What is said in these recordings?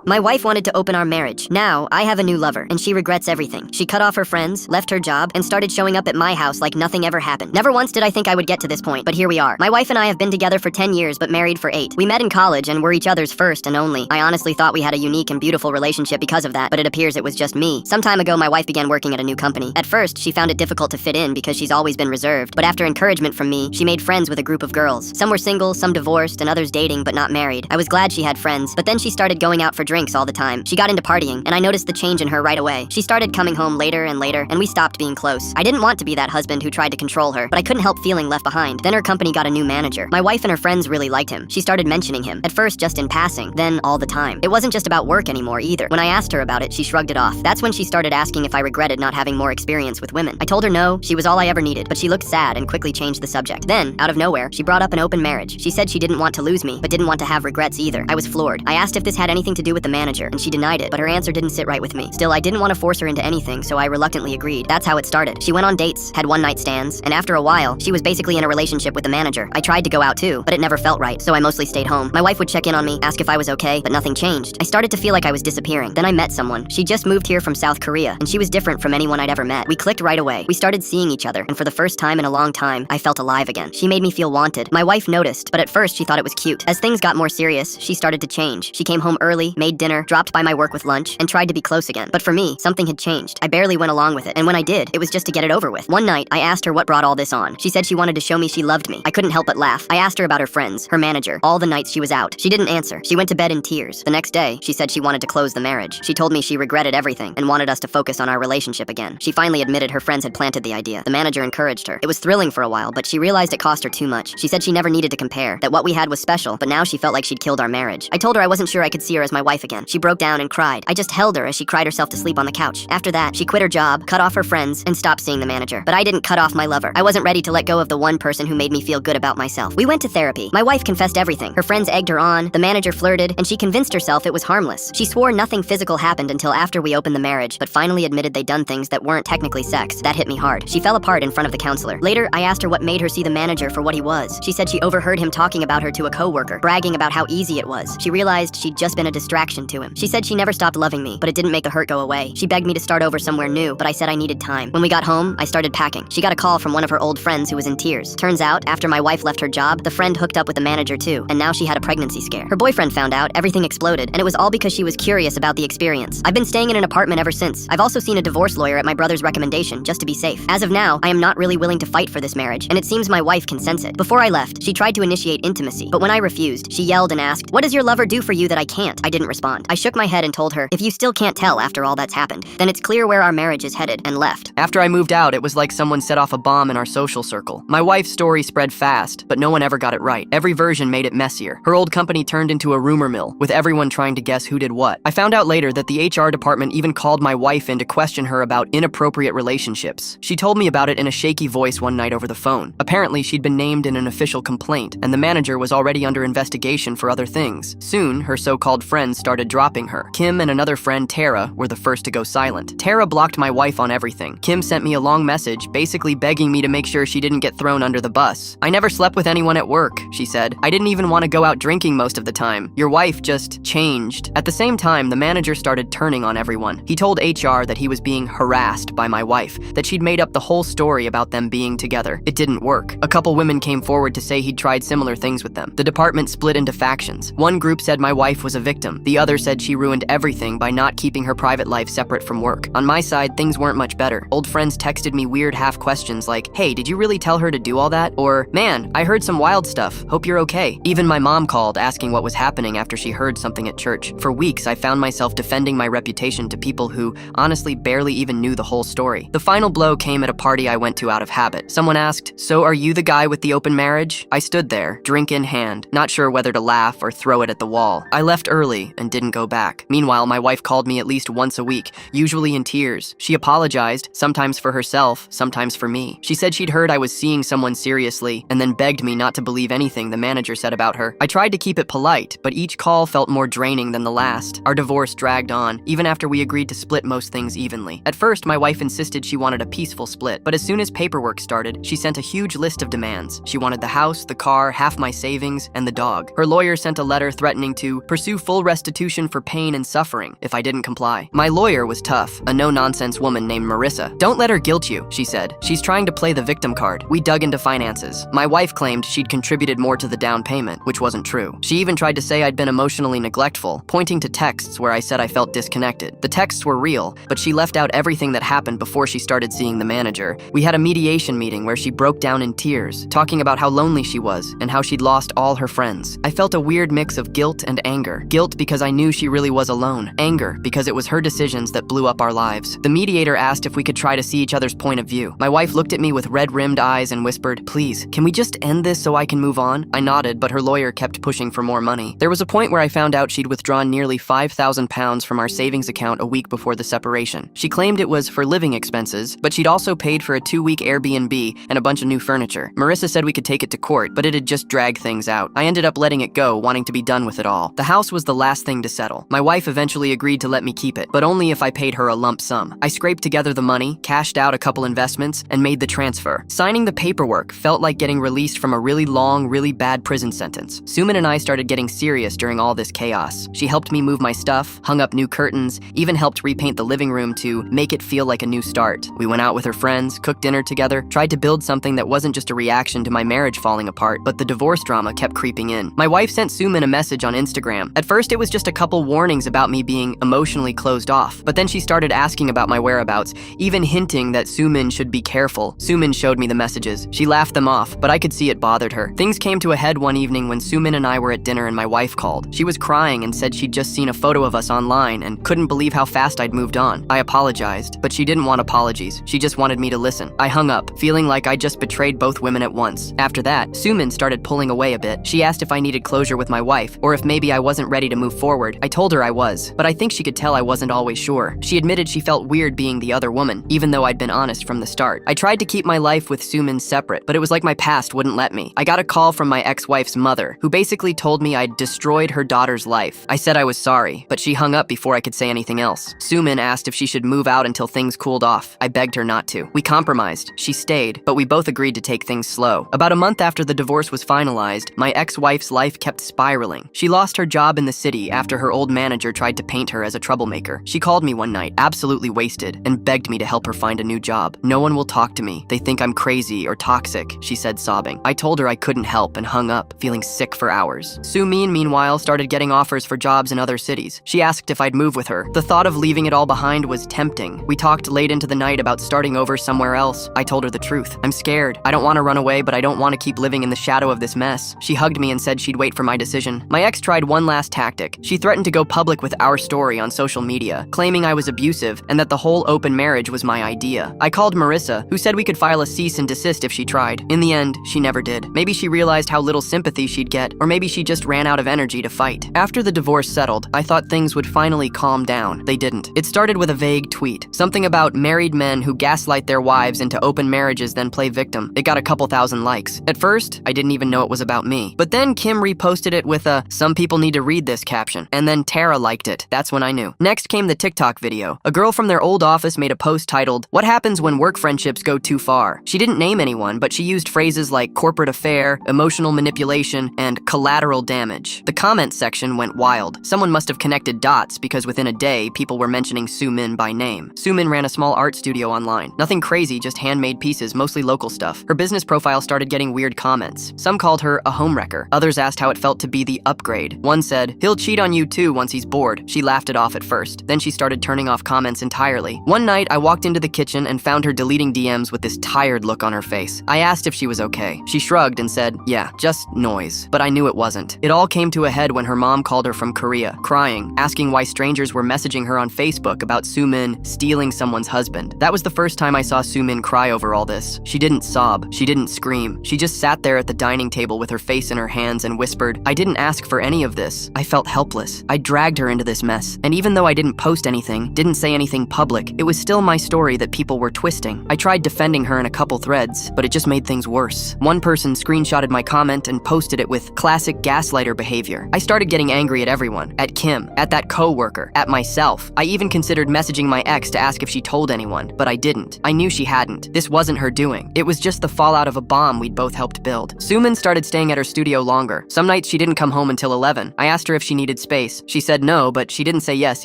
My wife wanted to open our marriage. Now, I have a new lover, and she regrets everything. She cut off her friends, left her job, and started showing up at my house like nothing ever happened. Never once did I think I would get to this point, but here we are. My wife and I have been together for 10 years, but married for 8. We met in college and were each other's first and only. I honestly thought we had a unique and beautiful relationship because of that, but it appears it was just me. Some time ago, my wife began working at a new company. At first, she found it difficult to fit in because she's always been reserved, but after encouragement from me, she made friends with a group of girls. Some were single, some divorced, and others dating but not married. I was glad she had friends, but then she started going out for drinks all the time. She got into partying, and I noticed the change in her right away. She started coming home later and later, and we stopped being close. I didn't want to be that husband who tried to control her, but I couldn't help feeling left behind. Then her company got a new manager. My wife and her friends really liked him. She started mentioning him, at first just in passing, then all the time. It wasn't just about work anymore either. When I asked her about it, she shrugged it off. That's when she started asking if I regretted not having more experience with women. I told her no, she was all I ever needed, but she looked sad and quickly changed the subject. Then, out of nowhere, she brought up an open marriage. She said she didn't want to lose me, but didn't want to have regrets either. I was floored. I asked if this had anything to do with the manager, and she denied it, but her answer didn't sit right with me. Still, I didn't want to force her into anything, so I reluctantly agreed. That's how it started. She went on dates, had one-night stands, and after a while, she was basically in a relationship with the manager. I tried to go out too, but it never felt right, so I mostly stayed home. My wife would check in on me, ask if I was okay, but nothing changed. I started to feel like I was disappearing. Then I met someone. She just moved here from South Korea, and she was different from anyone I'd ever met. We clicked right away. We started seeing each other, and for the first time in a long time, I felt alive again. She made me feel wanted. My wife noticed, but at first she thought it was cute. As things got more serious, she started to change. She came home early, made dinner, dropped by my work with lunch, and tried to be close again. But for me, something had changed. I barely went along with it, and when I did, it was just to get it over with. One night, I asked her what brought all this on. She said she wanted to show me she loved me. I couldn't help but laugh. I asked her about her friends, her manager, all the nights she was out. She didn't answer. She went to bed in tears. The next day, she said she wanted to close the marriage. She told me she regretted everything and wanted us to focus on our relationship again. She finally admitted her friends had planted the idea. The manager encouraged her. It was thrilling for a while, but she realized it cost her too much. She said she never needed to compare, that what we had was special, but now she felt like she'd killed our marriage. I told her I wasn't sure I could see her as my wife again. She broke down and cried. I just held her as she cried herself to sleep on the couch. After that, she quit her job, cut off her friends, and stopped seeing the manager. But I didn't cut off my lover. I wasn't ready to let go of the one person who made me feel good about myself. We went to therapy. My wife confessed everything. Her friends egged her on, the manager flirted, and she convinced herself it was harmless. She swore nothing physical happened until after we opened the marriage, but finally admitted they'd done things that weren't technically sex. That hit me hard. She fell apart in front of the counselor. Later, I asked her what made her see the manager for what he was. She said she overheard him talking about her to a coworker, bragging about how easy it was. She realized she'd just been a distraction to him. She said she never stopped loving me, but it didn't make the hurt go away. She begged me to start over somewhere new, but I said I needed time. When we got home, I started packing. She got a call from one of her old friends who was in tears. Turns out, after my wife left her job, the friend hooked up with the manager too, and now she had a pregnancy scare. Her boyfriend found out, everything exploded, and it was all because she was curious about the experience. I've been staying in an apartment ever since. I've also seen a divorce lawyer at my brother's recommendation, just to be safe. As of now, I am not really willing to fight for this marriage, and it seems my wife can sense it. Before I left, she tried to initiate intimacy, but when I refused, she yelled and asked, "What does your lover do for you that I can't?" I didn't respond. I shook my head and told her, if you still can't tell after all that's happened, then it's clear where our marriage is headed, and left. After I moved out, it was like someone set off a bomb in our social circle. My wife's story spread fast, but no one ever got it right. Every version made it messier. Her old company turned into a rumor mill, with everyone trying to guess who did what. I found out later that the HR department even called my wife in to question her about inappropriate relationships. She told me about it in a shaky voice one night over the phone. Apparently, she'd been named in an official complaint, and the manager was already under investigation for other things. Soon, her so-called friends started dropping her. Kim and another friend, Tara, were the first to go silent. Tara blocked my wife on everything. Kim sent me a long message, basically begging me to make sure she didn't get thrown under the bus. "I never slept with anyone at work," she said. "I didn't even want to go out drinking most of the time. Your wife just changed." At the same time, the manager started turning on everyone. He told HR that he was being harassed by my wife, that she'd made up the whole story about them being together. It didn't work. A couple women came forward to say he'd tried similar things with them. The department split into factions. One group said my wife was a victim. The other said she ruined everything by not keeping her private life separate from work. On my side, things weren't much better. Old friends texted me weird half questions like, "Hey, did you really tell her to do all that?" Or, "Man, I heard some wild stuff. Hope you're okay." Even my mom called asking what was happening after she heard something at church. For weeks, I found myself defending my reputation to people who honestly barely even knew the whole story. The final blow came at a party I went to out of habit. Someone asked, "So are you the guy with the open marriage?" I stood there, drink in hand, not sure whether to laugh or throw it at the wall. I left early and didn't go back. Meanwhile, my wife called me at least once a week, usually in tears. She apologized, sometimes for herself, sometimes for me. She said she'd heard I was seeing someone seriously, and then begged me not to believe anything the manager said about her. I tried to keep it polite, but each call felt more draining than the last. Our divorce dragged on, even after we agreed to split most things evenly. At first, my wife insisted she wanted a peaceful split, but as soon as paperwork started, she sent a huge list of demands. She wanted the house, the car, half my savings, and the dog. Her lawyer sent a letter threatening to pursue full restitution substitution for pain and suffering if I didn't comply. My lawyer was tough, a no-nonsense woman named Marissa. "Don't let her guilt you," she said. "She's trying to play the victim card." We dug into finances. My wife claimed she'd contributed more to the down payment, which wasn't true. She even tried to say I'd been emotionally neglectful, pointing to texts where I said I felt disconnected. The texts were real, but she left out everything that happened before she started seeing the manager. We had a mediation meeting where she broke down in tears, talking about how lonely she was and how she'd lost all her friends. I felt a weird mix of guilt and anger. Guilt because I knew she really was alone. Anger because it was her decisions that blew up our lives. The mediator asked if we could try to see each other's point of view. My wife looked at me with red-rimmed eyes and whispered, "Please, can we just end this so I can move on?" I nodded, but her lawyer kept pushing for more money. There was a point where I found out she'd withdrawn nearly £5,000 from our savings account a week before the separation. She claimed it was for living expenses, but she'd also paid for a 2-week Airbnb and a bunch of new furniture. Marissa said we could take it to court, but it'd just drag things out. I ended up letting it go, wanting to be done with it all. The house was the last thing to settle. My wife eventually agreed to let me keep it, but only if I paid her a lump sum. I scraped together the money, cashed out a couple investments, and made the transfer. Signing the paperwork felt like getting released from a really long, really bad prison sentence. Suman and I started getting serious during all this chaos. She helped me move my stuff, hung up new curtains, even helped repaint the living room to make it feel like a new start. We went out with her friends, cooked dinner together, tried to build something that wasn't just a reaction to my marriage falling apart, but the divorce drama kept creeping in. My wife sent Suman a message on Instagram. At first, it was just a couple warnings about me being emotionally closed off, but then she started asking about my whereabouts, even hinting that Suman should be careful. Suman showed me the messages. She laughed them off, but I could see it bothered her. Things came to a head one evening when Suman and I were at dinner and my wife called. She was crying and said she'd just seen a photo of us online and couldn't believe how fast I'd moved on. I apologized, but she didn't want apologies. She just wanted me to listen. I hung up, feeling like I just betrayed both women at once. After that, Suman started pulling away a bit. She asked if I needed closure with my wife, or if maybe I wasn't ready to move forward. I told her I was, but I think she could tell I wasn't always sure. She admitted she felt weird being the other woman, even though I'd been honest from the start. I tried to keep my life with Suman separate, but it was like my past wouldn't let me. I got a call from my ex-wife's mother, who basically told me I'd destroyed her daughter's life. I said I was sorry, but she hung up before I could say anything else. Suman asked if she should move out until things cooled off. I begged her not to. We compromised. She stayed, but we both agreed to take things slow. About a month after the divorce was finalized, my ex-wife's life kept spiraling. She lost her job in the city after her old manager tried to paint her as a troublemaker. She called me one night, absolutely wasted, and begged me to help her find a new job. "No one will talk to me. They think I'm crazy or toxic," she said, sobbing. I told her I couldn't help and hung up, feeling sick for hours. Sumin, meanwhile, started getting offers for jobs in other cities. She asked if I'd move with her. The thought of leaving it all behind was tempting. We talked late into the night about starting over somewhere else. I told her the truth. "I'm scared. I don't want to run away, but I don't want to keep living in the shadow of this mess." She hugged me and said she'd wait for my decision. My ex tried one last tactic. She threatened to go public with our story on social media, claiming I was abusive and that the whole open marriage was my idea. I called Marissa, who said we could file a cease and desist if she tried. In the end, she never did. Maybe she realized how little sympathy she'd get, or maybe she just ran out of energy to fight. After the divorce settled, I thought things would finally calm down. They didn't. It started with a vague tweet. Something about married men who gaslight their wives into open marriages then play victim. It got a couple thousand likes. At first, I didn't even know it was about me. But then Kim reposted it with a "some people need to read this" caption. And then Tara liked it. That's when I knew. Next came the TikTok video. A girl from their old office made a post titled, "What happens when work friendships go too far?" She didn't name anyone, but she used phrases like corporate affair, emotional manipulation, and collateral damage. The comment section went wild. Someone must have connected dots because within a day, people were mentioning Sue Min by name. Sue Min ran a small art studio online. Nothing crazy, just handmade pieces, mostly local stuff. Her business profile started getting weird comments. Some called her a homewrecker. Others asked how it felt to be the upgrade. One said, "He'll cheat on you too once he's bored." She laughed it off at first. Then she started turning off comments entirely. One night, I walked into the kitchen and found her deleting DMs with this tired look on her face. I asked if she was okay. She shrugged and said, "Yeah, just noise." But I knew it wasn't. It all came to a head when her mom called her from Korea, crying, asking why strangers were messaging her on Facebook about Sumin stealing someone's husband. That was the first time I saw Sumin cry over all this. She didn't sob. She didn't scream. She just sat there at the dining table with her face in her hands and whispered, "I didn't ask for any of this." I felt helpless. I dragged her into this mess. And even though I didn't post anything, didn't say anything public, it was still my story that people were twisting. I tried defending her in a couple threads, but it just made things worse. One person screenshotted my comment and posted it with classic gaslighter behavior. I started getting angry at everyone. At Kim, at that co-worker, at myself. I even considered messaging my ex to ask if she told anyone, but I didn't. I knew she hadn't. This wasn't her doing. It was just the fallout of a bomb we'd both helped build. Suman started staying at her studio longer. Some nights she didn't come home until 11. I asked her if she needed space. She said no, but she didn't say yes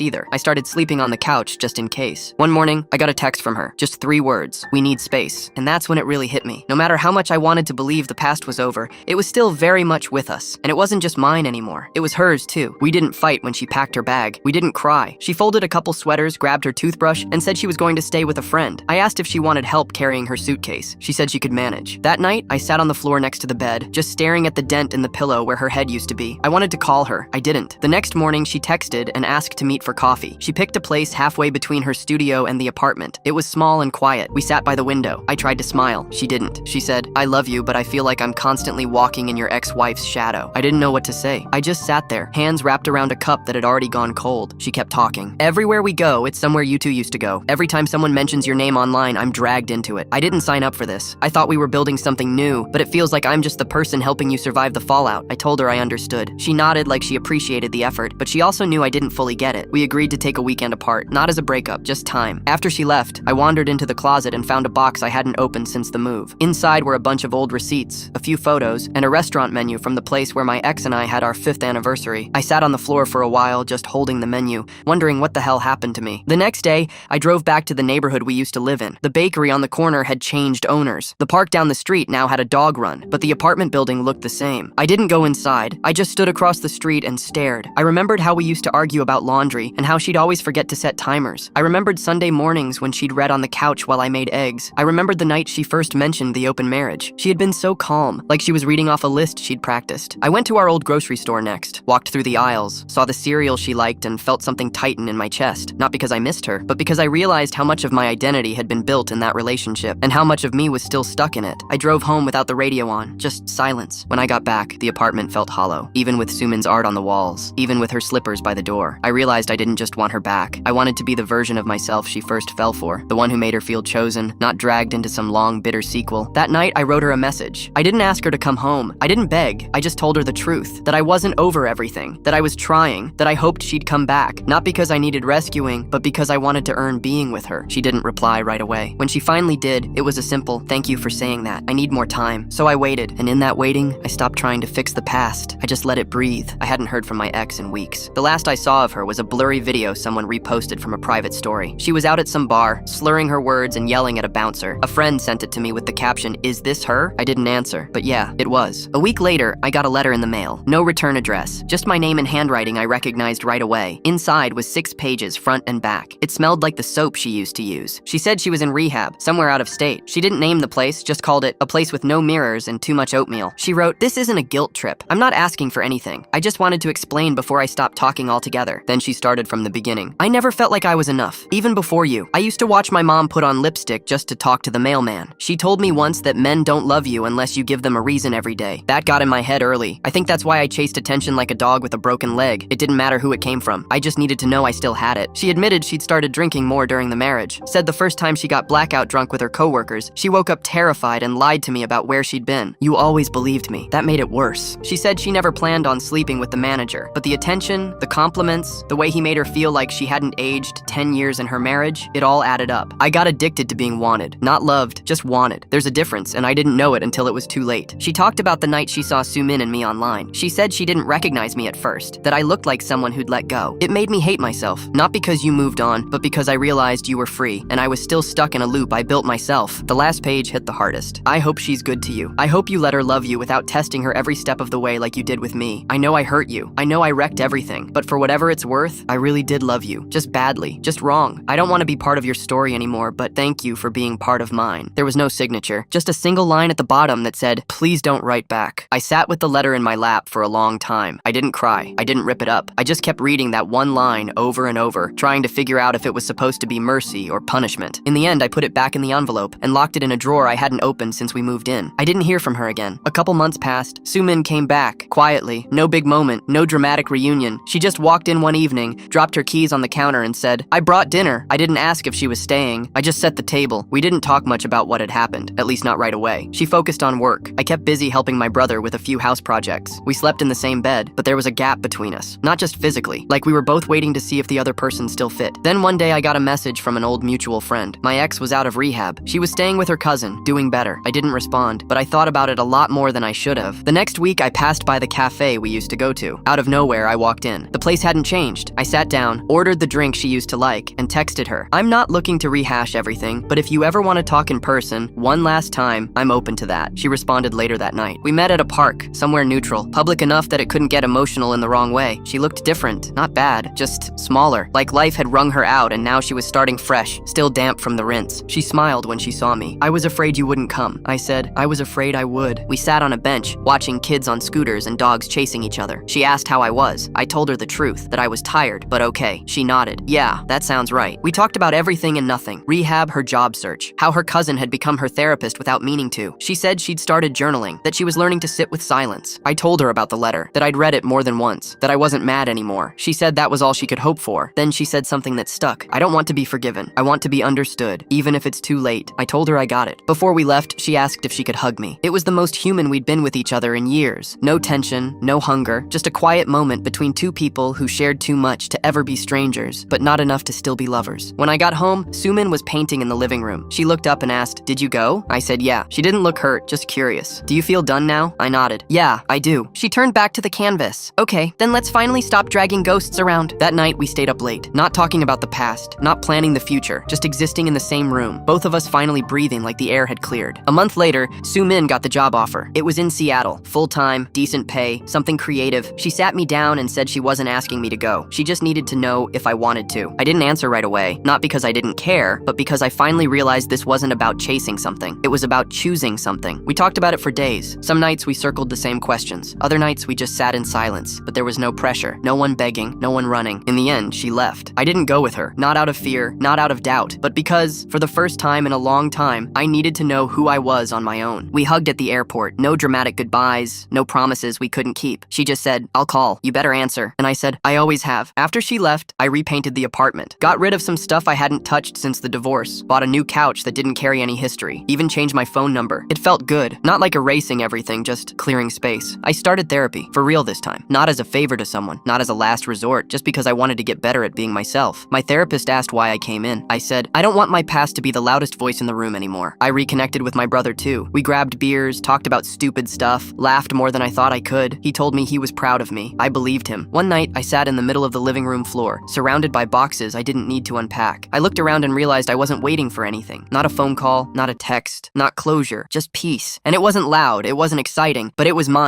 either. I started sleeping on the couch just in case. One morning, I got a text from her. Just 3 words. We need space. And that's when it really hit me. No matter how much I wanted to believe the past was over, it was still very much with us. And it wasn't just mine anymore. It was hers too. We didn't fight when she packed her bag. We didn't cry. She folded a couple sweaters, grabbed her toothbrush, and said she was going to stay with a friend. I asked if she wanted help carrying her suitcase. She said she could manage. That night, I sat on the floor next to the bed, just staring at the dent in the pillow where her head used to be. I wanted to call her. I didn't. The next morning, she texted and asked to meet for coffee. She picked a place halfway between her studio and the apartment. It was small and quiet. We sat by the window. I tried to smile. She didn't. She said, I love you, but I feel like I'm constantly walking in your ex-wife's shadow. I didn't know what to say. I just sat there, hands wrapped around a cup that had already gone cold. She kept talking. Everywhere we go, it's somewhere you two used to go. Every time someone mentions your name online, I'm dragged into it. I didn't sign up for this. I thought we were building something new, but it feels like I'm just the person helping you survive the fallout. I told her I understood. She nodded like she appreciated the effort, but she also knew I didn't fully get it. We agreed to take a weekend apart, not as a breakup, just time. After she left, I wandered into the closet and found a box I hadn't opened since the move. Inside were a bunch of old receipts, a few photos, and a restaurant menu from the place where my ex and I had our 5th anniversary. I sat on the floor for a while, just holding the menu, wondering what the hell happened to me. The next day, I drove back to the neighborhood we used to live in. The bakery on the corner had changed owners. The park down the street now had a dog run, but the apartment building looked the same. I didn't go inside. I just stood across the street and stared. I remembered how we used to argue about laundry and how she'd always forget to set timers. I remembered Sunday mornings when she'd read on the couch while I made eggs. I remembered the night she first mentioned the open marriage. She had been so calm, like she was reading off a list she'd practiced. I went to our old grocery store next, walked through the aisles, saw the cereal she liked, and felt something tighten in my chest. Not because I missed her, but because I realized how much of my identity had been built in that relationship, and how much of me was still stuck in it. I drove home without the radio on, just silence. When I got back, the apartment felt hollow, even with Sumin's art on the walls, even with her slippers by the door. I realized I didn't just want her back. I wanted to be the version of myself she first fell for, the one who made her feel chosen, not dragged into some long, bitter sequel. That night, I wrote her a message. I didn't ask her to come home. I didn't beg. I just told her the truth, that I wasn't over everything, that I was trying, that I hoped she'd come back, not because I needed rescuing, but because I wanted to earn being with her. She didn't reply right away. When she finally did, it was a simple, thank you for saying that. I need more time. So I waited, and in that waiting, I stopped trying to fix the past. I just let it breathe. I hadn't heard from my ex in weeks. The last I saw of her was a blurry video someone reposted from a private story. She was out at some bar, slurring her words and yelling at a bouncer. A friend sent it to me with the caption, "Is this her?" I didn't answer, but yeah, it was. A week later, I got a letter in the mail. No return address. Just my name and handwriting I recognized right away. Inside was 6 pages, front and back. It smelled like the soap she used to use. She said she was in rehab, somewhere out of state. She didn't name the place, just called it a place with no mirrors and too much oatmeal. She wrote, "This isn't a guilt trip. I'm not asking for anything. I just wanted to explain before I stopped talking altogether." Then she started from the beginning. "I never felt like I was enough, even before you. I used to watch my mom put on lipstick just to talk to the mailman. She told me once that men don't love you unless you give them a reason every day. That got in my head early. I think that's why I chased attention like a dog with a broken leg. It didn't matter who it came from. I just needed to know I still had it." She admitted she'd started drinking more during the marriage. Said the first time she got blackout drunk with her coworkers, she woke up terrified and lied to me about where she'd been. "You always believed me." That made it worse. She said she never planned on sleeping with the manager, but the attention, the compliments, the way he made her feel like she hadn't aged 10 years in her marriage, it all added up. I got addicted to being wanted. Not loved, just wanted. There's a difference, and I didn't know it until it was too late. She talked about the night she saw Sumin and me online. She said she didn't recognize me at first, that I looked like someone who'd let go. "It made me hate myself, not because you moved on, but because I realized you were free, and I was still stuck in a loop I built myself." The last page hit the hardest. "I hope she's good to you. I hope you let her love you without testing her every step of the way like you did with me. I know I hurt you. I know I wrecked everything, but for whatever it's worth, I really did love you. Just badly. Just wrong. I don't want to be part of your story anymore, but thank you for being part of mine." There was no signature, just a single line at the bottom that said, "Please don't write back." I sat with the letter in my lap for a long time. I didn't cry. I didn't rip it up. I just kept reading that one line over and over, trying to figure out if it was supposed to be mercy or punishment. In the end, I put it back in the envelope and locked it in a drawer I hadn't opened since we moved in. I didn't hear from her again. A couple months passed. Sumin came back, quietly. No big moment, no dramatic reunion. She just walked in one evening, dropped her keys on the counter and said, "I brought dinner." I didn't ask if she was staying. I just set the table. We didn't talk much about what had happened, at least not right away. She focused on work. I kept busy helping my brother with a few house projects. We slept in the same bed, but there was a gap between us. Not just physically, like we were both waiting to see if the other person still fit. Then one day I got a message from an old mutual friend. My ex was out of rehab. She was staying with her cousin, doing better. I didn't respond, but I thought about it a lot more than I should have. The next week I passed by the cafe we used to go to. Out of nowhere, nowhere, I walked in. The place hadn't changed. I sat down, ordered the drink she used to like, and texted her. I'm not looking to rehash everything, but if you ever want to talk in person, one last time, I'm open to that. She responded later that night. We met at a park, somewhere neutral, public enough that it couldn't get emotional in the wrong way. She looked different, not bad, just smaller, like life had wrung her out and now she was starting fresh, still damp from the rinse. She smiled when she saw me. I was afraid you wouldn't come. I said, I was afraid I would. We sat on a bench, watching kids on scooters and dogs chasing each other. She asked how I was. I told her the truth, that I was tired, but okay. She nodded. Yeah, that sounds right. We talked about everything and nothing. Rehab, her job search, how her cousin had become her therapist without meaning to. She said she'd started journaling, that she was learning to sit with silence. I told her about the letter, that I'd read it more than once, that I wasn't mad anymore. She said that was all she could hope for. Then she said something that stuck. I don't want to be forgiven. I want to be understood, even if it's too late. I told her I got it. Before we left, she asked if she could hug me. It was the most human we'd been with each other in years. No tension, no hunger, just a quiet moment between two people who shared too much to ever be strangers, but not enough to still be lovers. When I got home, Sumin was painting in the living room. She looked up and asked, "Did you go?" I said, yeah. She didn't look hurt, just curious. Do you feel done now? I nodded. Yeah, I do. She turned back to the canvas. Okay, then let's finally stop dragging ghosts around. That night, we stayed up late, not talking about the past, not planning the future, just existing in the same room, both of us finally breathing like the air had cleared. A month later, Sumin got the job offer. It was in Seattle, full-time, decent pay, something creative. She sat me down and said she wasn't asking me to go. She just needed to know if I wanted to. I didn't answer right away, not because I didn't care, but because I finally realized this wasn't about chasing something. It was about choosing something. We talked about it for days. Some nights we circled the same questions. Other nights we just sat in silence, but there was no pressure, no one begging, no one running. In the end, she left. I didn't go with her, not out of fear, not out of doubt, but because, for the first time in a long time, I needed to know who I was on my own. We hugged at the airport, no dramatic goodbyes, no promises we couldn't keep. She just said, I'll call, you better answer. And I said, I always have. After she left, I repainted the apartment, got rid of some stuff I hadn't touched since the divorce, bought a new couch that didn't carry any history, even changed my phone number. It felt good, not like erasing everything, just clearing space. I started therapy, for real this time, not as a favor to someone, not as a last resort, just because I wanted to get better at being myself. My therapist asked why I came in. I said, I don't want my past to be the loudest voice in the room anymore. I reconnected with my brother too. We grabbed beers, talked about stupid stuff, laughed more than I thought I could. He told me he was proud of me. I believed him. One night, I sat in the middle of the living room floor, surrounded by boxes I didn't need to unpack. I looked around and realized I wasn't waiting for anything. Not a phone call, not a text, not closure, just peace. And it wasn't loud, it wasn't exciting, but it was mine.